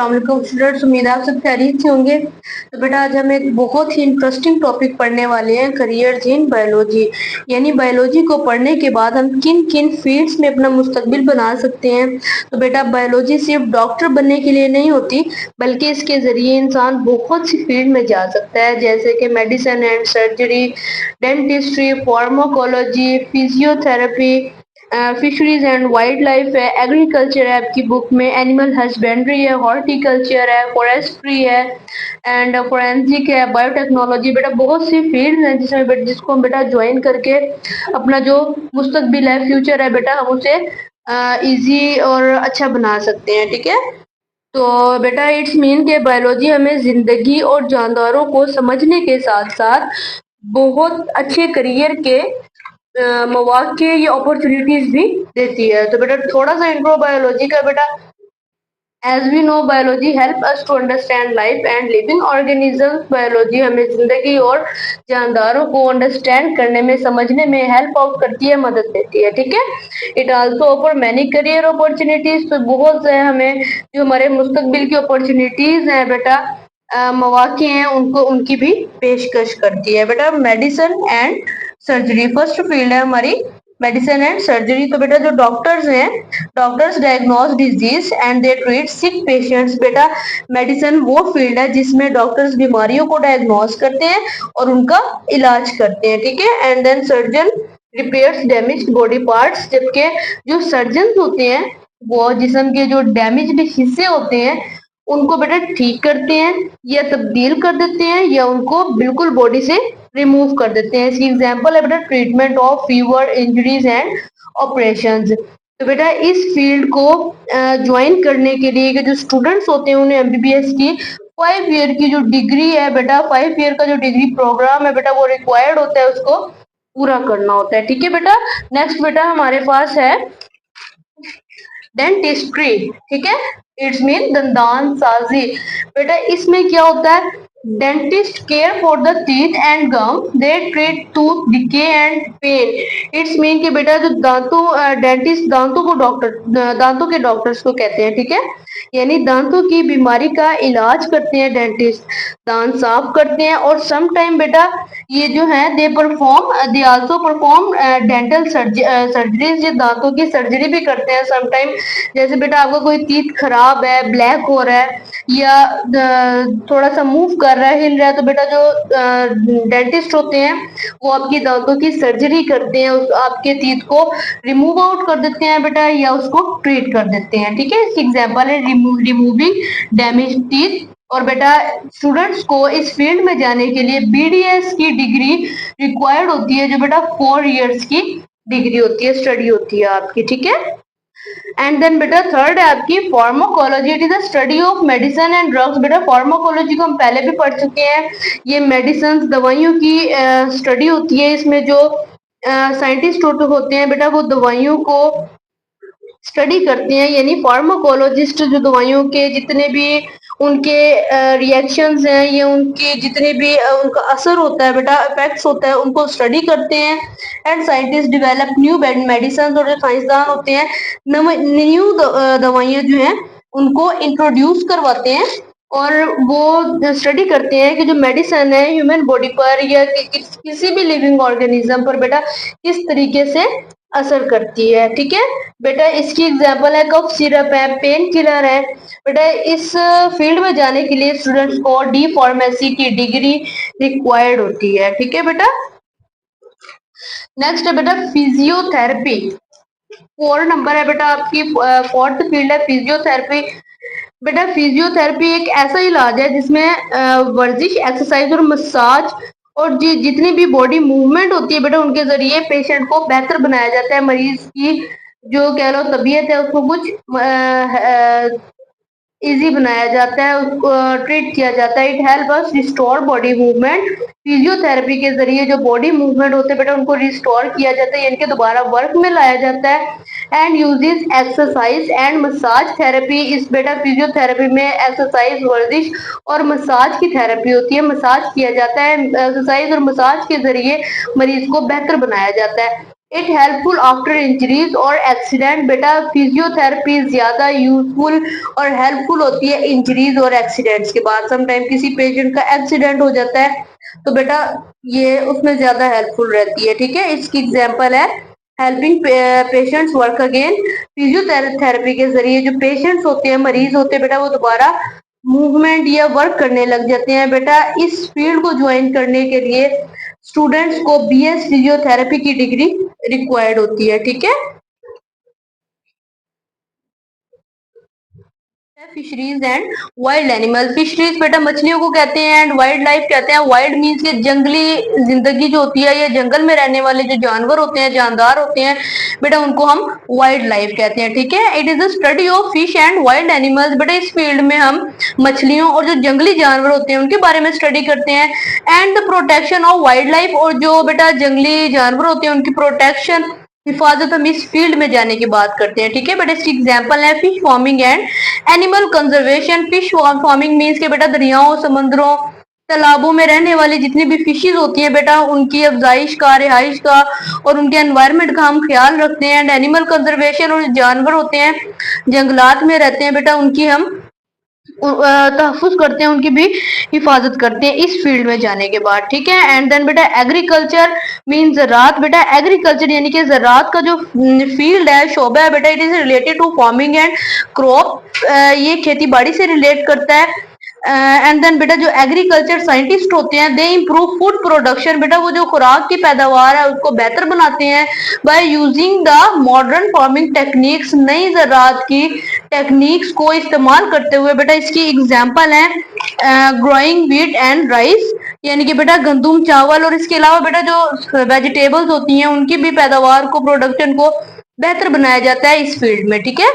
अस्सलाम स्टूडेंट्स, उम्मीद है आप सब खैरियत से होंगे। तो बेटा आज हम एक बहुत ही इंटरेस्टिंग टॉपिक पढ़ने वाले हैं, करियर इन बायोलॉजी। यानी बायोलॉजी को पढ़ने के बाद हम किन किन फील्ड्स में अपना मुस्तकबिल बना सकते हैं। तो बेटा बायोलॉजी सिर्फ डॉक्टर बनने के लिए नहीं होती, बल्कि इसके जरिए इंसान बहुत सी फील्ड में जा सकता है, जैसे कि medicine and surgery, dentistry, pharmacology, physiotherapy, fisheries and wild life है, एग्रीकल्चर है आपकी बुक में, एनिमल हस्बेंड्री है, हॉर्टिकल्चर है, फॉरेस्ट्री है एंड फोरेंसिक है, बायोटेक्नोलॉजी। बेटा बहुत सी फील्ड है जिसको हम बेटा ज्वाइन करके अपना जो मुस्तकबिल है, फ्यूचर है बेटा, हम उसे इजी और अच्छा बना सकते हैं। ठीक है, तो बेटा इट्स मीन के बायोलॉजी हमें जिंदगी और जानदारों को समझने के साथ साथ बहुत अच्छे करियर के मौके या अपॉर्चुनिटीज भी देती है। तो बेटा थोड़ा सा इंट्रो बायोलॉजी का। बेटा as we know biology help us to understand life and living organisms. Biology हमें जिंदगी और जानदारों को अंडरस्टैंड करने में, समझने में हेल्प आउट करती है, मदद देती है। ठीक है, it also offer many career opportunities. तो बहुत से हमें जो हमारे मुस्तकबिल की अपॉर्चुनिटीज हैं बेटा, मौके हैं, उनको उनकी भी पेशकश करती है। बेटा medicine and surgery first field है हमारी, मेडिसिन एंड सर्जरी। तो बेटा जो डॉक्टर्स हैं, doctors diagnose disease and they treat sick patients. बेटा मेडिसिन वो फील्ड है जिसमें डॉक्टर्स बीमारियों को डायग्नोज करते हैं और उनका इलाज करते हैं। ठीक है, and then surgeon repairs damaged body parts. जबकि जो सर्जन होते हैं वो जिस्म के जो डैमेज्ड हिस्से होते हैं उनको बेटा ठीक करते हैं या तब्दील कर देते हैं या उनको बिल्कुल बॉडी से रिमूव कर देते हैं। इसकी एग्जांपल है बेटा treatment of fever, injuries and operations. तो बेटा इस फील्ड को ज्वाइन करने के लिए जो स्टूडेंट्स होते हैं उन्हें एमबीबीएस की 5 ईयर की जो डिग्री है बेटा, 5 ईयर का जो डिग्री प्रोग्राम है बेटा, वो रिक्वायर्ड होता है, उसको पूरा करना होता है। ठीक है बेटा, नेक्स्ट बेटा हमारे पास है डेंटिस्ट्री। ठीक है, इट्स मीन दंतान साजी। बेटा इसमें क्या होता है, dentist care for the teeth and gum, they treat tooth decay and pain. It's mean कि बेटा जो दांतों, डेंटिस्ट दांतों को डॉक्टर, दांतों के डॉक्टर्स को कहते हैं। ठीक है, यानी दांतों की बीमारी का इलाज करते हैं डेंटिस्ट, दांत साफ करते हैं। और सम टाइम बेटा ये जो है they also perform dental surgeries, ये दांतों की सर्जरी भी करते हैं सम टाइम। जैसे बेटा आपका कोई टीथ खराब है, ब्लैक हो रहा है या थोड़ा सा मूव कर रहा है, हिल रहा है, तो बेटा जो डेंटिस्ट होते हैं वो आपकी दांतों की सर्जरी करते हैं, उस आपके टीथ को रिमूव आउट कर देते हैं बेटा, या उसको ट्रीट कर देते हैं। ठीक है, इसकी एग्जांपल है रिमूविंग डैमेज टीथ। और बेटा स्टूडेंट्स को इस फील्ड में जाने के लिए बीडीएस की डिग्री रिक्वायर्ड होती है, जो बेटा 4 इयर्स की डिग्री होती है, स्टडी होती है आपकी। ठीक है, एंड देन बेटा थर्ड है आपकी pharmacology. It is the study of medicine and drugs. बेटा फार्माकोलॉजी को हम पहले भी पढ़ चुके हैं, ये मेडिसिन दवाइयों की स्टडी होती है। इसमें जो साइंटिस्ट होते हैं बेटा वो दवाइयों को स्टडी करते हैं, यानी फार्माकोलॉजिस्ट जो दवाइयों के जितने भी उनके रिएक्शंस हैं या उनके जितने भी उनका असर होता है बेटा, इफेक्ट्स होता है, उनको स्टडी करते हैं। And scientist develop new medicine. और जो साइंसदान होते हैं न्यू दवाइयां जो हैं उनको इंट्रोड्यूस करवाते हैं और वो स्टडी करते हैं कि जो मेडिसिन है ह्यूमन बॉडी पर या किसी भी लिविंग ऑर्गेनिज्म पर बेटा किस तरीके से असर करती है। ठीक है बेटा, इसकी एग्जांपल है कफ सिरप है, पेन किलर है। बेटा इस फील्ड में जाने के लिए स्टूडेंट्स को डी फार्मेसी की डिग्री रिक्वायर्ड होती है। ठीक है बेटा, नेक्स्ट है बेटा फिजियोथेरेपी। 4 नंबर है बेटा आपकी, फोर्थ फील्ड है फिजियोथेरेपी। बेटा फिजियोथेरेपी एक ऐसा इलाज है जिसमें वर्जिश, एक्सरसाइज और मसाज और जितनी भी बॉडी मूवमेंट होती है बेटा उनके जरिए पेशेंट को बेहतर बनाया जाता है। मरीज की जो कह लो तबीयत है उसको कुछ इजी बनाया जाता है, उसको ट्रीट किया जाता है। It help us restore body movement. Physiotherapy के जरिए जो बॉडी मूवमेंट होते हैं बेटा उनको रिस्टोर किया जाता है, इनके दोबारा वर्क में लाया जाता है। And uses exercise and massage therapy. इस बेटा फिजियोथेरेपी में एक्सरसाइज, वर्जिश और मसाज की थेरेपी होती है, मसाज किया जाता है। एक्सरसाइज और मसाज के जरिए मरीज को बेहतर बनाया जाता है। इट हेल्पफुल आफ्टर इंजरीज और एक्सीडेंट। बेटा फिजियोथेरेपी ज्यादा यूजफुल और हेल्पफुल होती है इंजरीज और एक्सीडेंट्स के बाद। समटाइम किसी पेशेंट का एक्सीडेंट हो जाता है तो बेटा ये उसमें ज्यादा हेल्पफुल रहती है। ठीक है, इसकी एग्जांपल है helping patients work again. Physiotherapy के जरिए जो पेशेंट्स होते हैं, मरीज होते हैं बेटा, वो दोबारा मूवमेंट या वर्क करने लग जाते हैं। बेटा इस फील्ड को ज्वाइन करने के लिए स्टूडेंट्स को बीएस फिजियोथेरेपी की डिग्री रिक्वायर्ड होती है। ठीक है, fisheries and wild animal. Fisheries बेटा मछलियों को कहते हैं एंड वाइल्ड लाइफ कहते हैं। वाइल्ड मीन्स के जंगली जिंदगी जो होती है, ये जंगल में रहने वाले जो जानवर होते हैं, जानदार होते हैं बेटा, उनको हम वाइल्ड लाइफ कहते हैं। ठीक है, it is the study of fish and wild animals. बेटा इस फील्ड में हम मछलियों और जो जंगली जानवर होते हैं उनके बारे में स्टडी करते हैं and the protection of wild life. और जो बेटा जंगली जानवर होते हैं उनकी प्रोटेक्शन, हिफाजत हम इस फील्ड में जाने की बात करते हैं। ठीक है बेटा, इसकी एग्जांपल है fish farming and animal conservation. Fish farming means के बेटा दरियाओं, समुद्रों, तालाबों में रहने वाली जितनी भी फिशेज होती हैं बेटा, उनकी अफजाइश का, रिहाइश का और उनके एनवायरनमेंट का हम ख्याल रखते हैं। एंड एनिमल कंजर्वेशन, और जानवर होते हैं जंगलात में रहते हैं बेटा, उनकी हम तहफ़्फ़ुज़ करते हैं, उनकी भी हिफाजत करते हैं इस फील्ड में जाने के बाद। ठीक है, एंड देन बेटा एग्रीकल्चर मीन ज़राअत। बेटा एग्रीकल्चर यानी कि ज़राअत का जो फील्ड है, शोबा है बेटा, it is related to farming and crop. ये खेती बाड़ी से रिलेट करता है। एंड देन बेटा जो एग्रीकल्चर साइंटिस्ट होते हैं, दे इम्प्रूव फूड प्रोडक्शन। बेटा वो जो खुराक की पैदावार है उसको बेहतर बनाते हैं by using the modern farming techniques. नई ज़राअत की टेक्निक्स को इस्तेमाल करते हुए बेटा, इसकी एग्जांपल है ग्रोइंग व्हीट एंड राइस, यानी कि बेटा गंदुम, चावल, और इसके अलावा बेटा जो वेजिटेबल्स होती हैं उनकी भी पैदावार को, प्रोडक्शन को बेहतर बनाया जाता है इस फील्ड में। ठीक है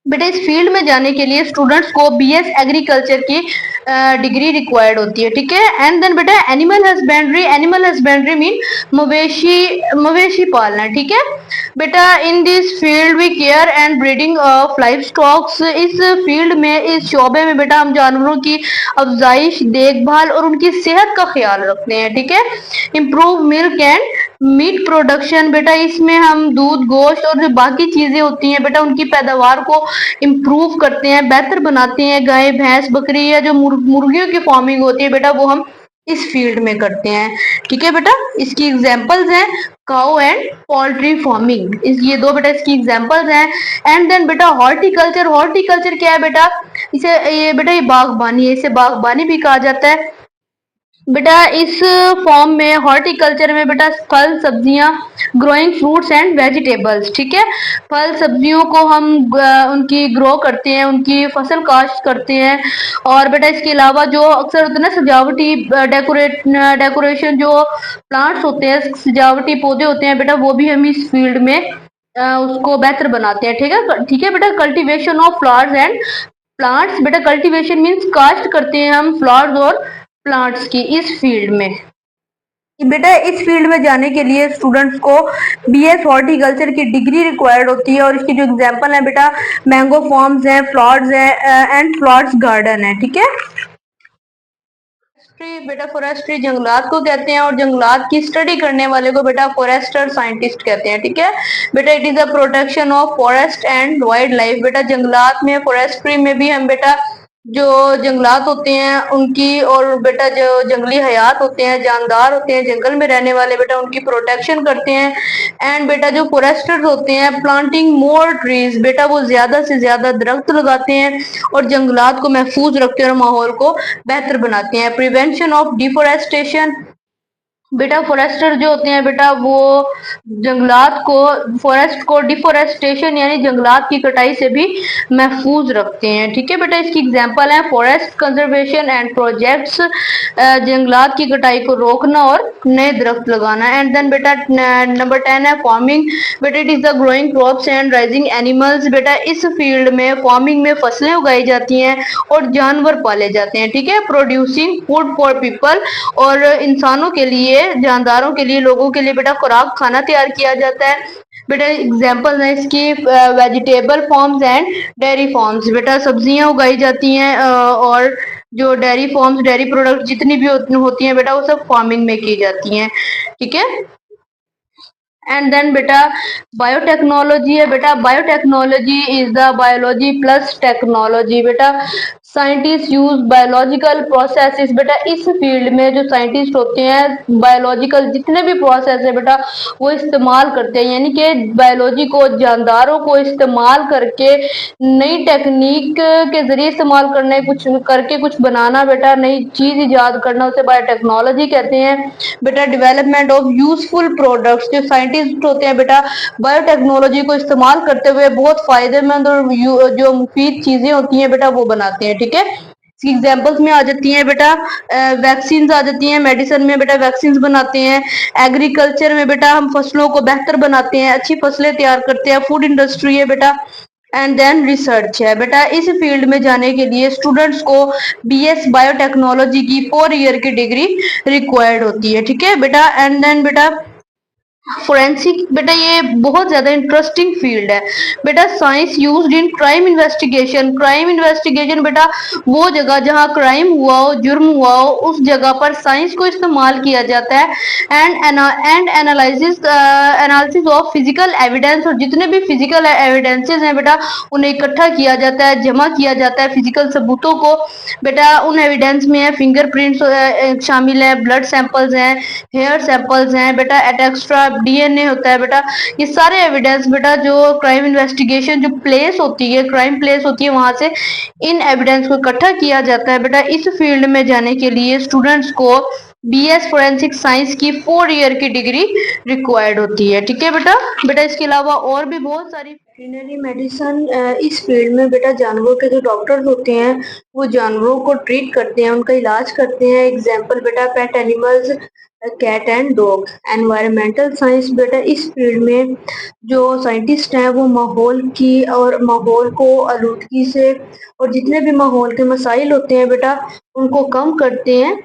बेटा, इस फील्ड में जाने के लिए स्टूडेंट्स को बीएस एग्रीकल्चर की डिग्री रिक्वायर्ड होती है। ठीक है, एंड देन बेटा animal husbandry. Animal husbandry mean मवेशी, मवेशी पालना। ठीक है बेटा, in this field we care and breeding of livestocks. इस फील्ड में, इस शोबे में बेटा हम जानवरों की अफजाइश, देखभाल और उनकी सेहत का ख्याल रखते हैं। ठीक है, improve milk and meat production. बेटा इसमें हम दूध, गोश्त और जो बाकी चीजें होती हैं बेटा उनकी पैदावार को इम्प्रूव करते हैं, बेहतर बनाते हैं। गाय, भैंस, बकरी या जो मुर्गियों की फार्मिंग होती है बेटा, वो हम इस फील्ड में करते हैं। ठीक है बेटा, इसकी एग्जांपल्स हैं काउ एंड पोल्ट्री फार्मिंग। ये दो बेटा इसकी एग्जांपल्स हैं। एंड देन बेटा हॉर्टिकल्चर। हॉर्टिकल्चर क्या है बेटा? इसे ये बेटा ये बागबानी है, इसे बागबानी भी कहा जाता है। बेटा इस फॉर्म में, हॉर्टिकल्चर में बेटा फल, सब्जियां, ग्रोइंग फ्रूट्स एंड वेजिटेबल्स। ठीक है, फल सब्जियों को हम उनकी ग्रो करते हैं, उनकी फसल काश्त करते हैं। और बेटा इसके अलावा जो अक्सर होते हैं ना सजावटी डेकोरेशन, जो प्लांट्स होते हैं, सजावटी पौधे होते हैं बेटा, वो भी हम इस फील्ड में उसको बेहतर बनाते हैं। ठीक है बेटा, cultivation of flowers and plants. बेटा कल्टीवेशन मीन्स काश्त करते हैं हम फ्लावर्स और प्लांट्स की इस फील्ड में। बेटा इस फील्ड में जाने के लिए स्टूडेंट्स को बीएस हॉर्टिकल्चर की डिग्री रिक्वायर्ड होती है। और इसकी जो एग्जांपल है बेटा मैंगो फार्म्स हैं, फ्लावर्स हैं एंड फ्लावर्स गार्डन है। ठीक है, बेटा फॉरेस्ट्री जंगलात को कहते हैं और जंगलात की स्टडी करने वाले को बेटा फॉरेस्टर साइंटिस्ट कहते हैं। ठीक है बेटा, it is a protection of forest and wild life. बेटा जंगलात में, फॉरेस्ट्री में भी हम बेटा जो जंगलात होते हैं उनकी, और बेटा जो जंगली हयात होते हैं, जानदार होते हैं, जंगल में रहने वाले बेटा, उनकी प्रोटेक्शन करते हैं। एंड बेटा जो फॉरेस्टर्स होते हैं, प्लांटिंग मोर ट्रीज। बेटा वो ज्यादा से ज्यादा दरख्त लगाते हैं और जंगलात को महफूज रखते हैं और माहौल को बेहतर बनाते हैं। Prevention of deforestation. बेटा फॉरेस्टर जो होते हैं बेटा, वो जंगलात को, फॉरेस्ट को डिफोरेस्टेशन यानी जंगलात की कटाई से भी महफूज रखते हैं। ठीक है बेटा, इसकी एग्जांपल है फॉरेस्ट कंजर्वेशन एंड प्रोजेक्ट्स, जंगलात की कटाई को रोकना और नए दरख्त लगाना। एंड देन बेटा नंबर 10 है फार्मिंग। बेटा it is the growing crops and rising animals. बेटा इस फील्ड में, फार्मिंग में फसलें उगाई जाती हैं और जानवर पाले जाते हैं। ठीक है, प्रोड्यूसिंग फूड फॉर पीपल, और इंसानों के लिए, जानदारों के लिए, लोगों के लिए बेटा खुराक, खाना तैयार किया जाता है। बेटा एग्जांपल है इसकी vegetable farms and dairy farms. बेटा सब्जियां उगाई जाती हैं और जो डेयरी फार्म्स, डेयरी प्रोडक्ट जितनी भी होती हैं बेटा, वो सब फार्मिंग में की जाती हैं। ठीक है, एंड देन बेटा बायोटेक्नोलॉजी है बेटा, biotechnology is the biology plus technology. बेटा साइंटिस्ट यूज बायोलॉजिकल प्रोसेसेस, बेटा इस फील्ड में जो साइंटिस्ट होते हैं बायोलॉजिकल जितने भी प्रोसेस है बेटा वो इस्तेमाल करते हैं, यानी कि बायोलॉजी को जानदारों को इस्तेमाल करके नई टेक्निक के जरिए इस्तेमाल करने कुछ करके कुछ बनाना, बेटा नई चीज इजाद करना, उसे बायोटेक्नोलॉजी कहते हैं। बेटा डेवलपमेंट ऑफ यूजफुल प्रोडक्ट्स, जो साइंटिस्ट होते हैं बेटा बायोटेक्नोलॉजी को इस्तेमाल करते हुए बहुत फायदेमंद और जो मुफीद चीजें होती हैं बेटा वो बनाते हैं। ठीक है, एग्जाम्पल्स में आ जाती हैं बेटा वैक्सीन आ जाती हैं, मेडिसिन में बेटा वैक्सीन बनाते हैं, एग्रीकल्चर में बेटा हम फसलों को बेहतर बनाते हैं, अच्छी फसलें तैयार करते हैं, फूड इंडस्ट्री है बेटा, एंड देन रिसर्च है। बेटा इस फील्ड में जाने के लिए स्टूडेंट्स को बीएस बायोटेक्नोलॉजी की 4 ईयर की डिग्री रिक्वायर्ड होती है। ठीक है बेटा, एंड देन बेटा फोरेंसिक, बेटा ये बहुत ज्यादा इंटरेस्टिंग फील्ड है। बेटा science used in crime investigation, crime investigation बेटा वो जगह जहां क्राइम हुआ हो, जुर्म हुआ हो, उस जगह पर साइंस को इस्तेमाल किया जाता है। And analysis of physical evidence, और जितने भी फिजिकल एविडेंसेस हैं बेटा उन्हें इकट्ठा किया जाता है, जमा किया जाता है फिजिकल सबूतों को। बेटा उन एविडेंस में है फिंगरप्रिंट्स शामिल है, ब्लड सैंपल्स हैं, हेयर सैंपल्स हैं बेटा, एक्स्ट्रा डीएनए होता है बेटा। ये सारे एविडेंस बेटा जो क्राइम इन्वेस्टिगेशन जो प्लेस होती है, क्राइम प्लेस होती है, वहां से इन एविडेंस को इकट्ठा किया जाता है। बेटा इस फील्ड में जाने के लिए स्टूडेंट्स को बीएस फोरेंसिक साइंस की 4 ईयर की डिग्री रिक्वायर्ड होती है। ठीक है बेटा, बेटा इसके अलावा और भी बहुत सारी वेटरनरी मेडिसिन, इस फील्ड में बेटा जानवरों के जो डॉक्टर होते हैं वो जानवरों को ट्रीट करते हैं, उनका इलाज करते हैं। एग्जाम्पल बेटा pet animals, cat and dog. Environmental science, बेटा इस फील्ड में जो साइंटिस्ट हैं वो माहौल की और माहौल को आलूदगी से और जितने भी माहौल के मसाइल होते हैं बेटा उनको कम करते हैं।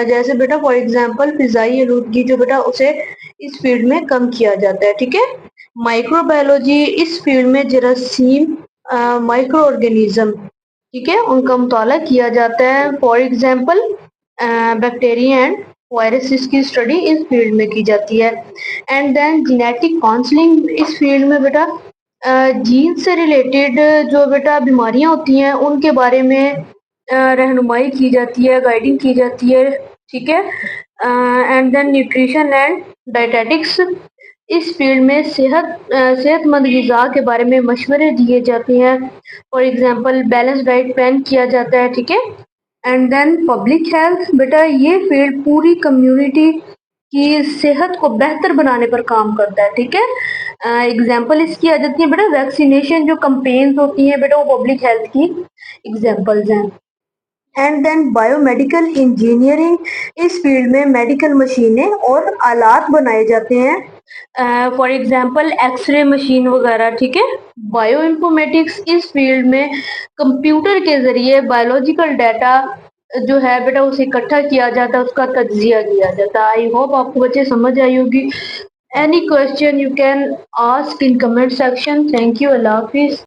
जैसे बेटा फॉर एग्जांपल फिजाई आलूदगी जो बेटा उसे इस फील्ड में कम किया जाता है। ठीक है, माइक्रोबायोलॉजी इस फील्ड में जरासीम, माइक्रो ऑर्गेनिज्म, ठीक है, उनका मुताला किया जाता है। For example bacteria and viruses की स्टडी इस फील्ड में की जाती है। एंड देन जेनेटिक काउंसलिंग, इस फील्ड में बेटा जीन से रिलेटेड जो बेटा बीमारियां होती हैं उनके बारे में रहनुमाई की जाती है, गाइडिंग की जाती है। ठीक है, and then nutrition and dietetics, इस फील्ड में सेहतमंद ग़िज़ा के बारे में मशवरे दिए जाते हैं। For example balance diet plan किया जाता है। ठीक है, एंड देन पब्लिक हेल्थ, बेटा ये फील्ड पूरी कम्युनिटी की सेहत को बेहतर बनाने पर काम करता है। ठीक है, एग्जाम्पल इसकी आ जाती है बेटा वैक्सीनेशन, जो कंपेन्स होती हैं बेटा वो पब्लिक हेल्थ की एग्जाम्पल्स हैं। एंड देन बायोमेडिकल इंजीनियरिंग, इस फील्ड में मेडिकल मशीनें और आलात बनाए जाते हैं, फॉर एग्जांपल एक्सरे मशीन वगैरह। ठीक है, बायो इन्फॉर्मेटिक्स, इस फील्ड में कंप्यूटर के जरिए बायोलॉजिकल डाटा जो है बेटा उसे इकट्ठा किया जाता है, उसका तज्जिया किया जाता है। आई होप आपको बच्चे समझ आई होगी। Any question you can ask in comment section. Thank you, Allah Hafiz.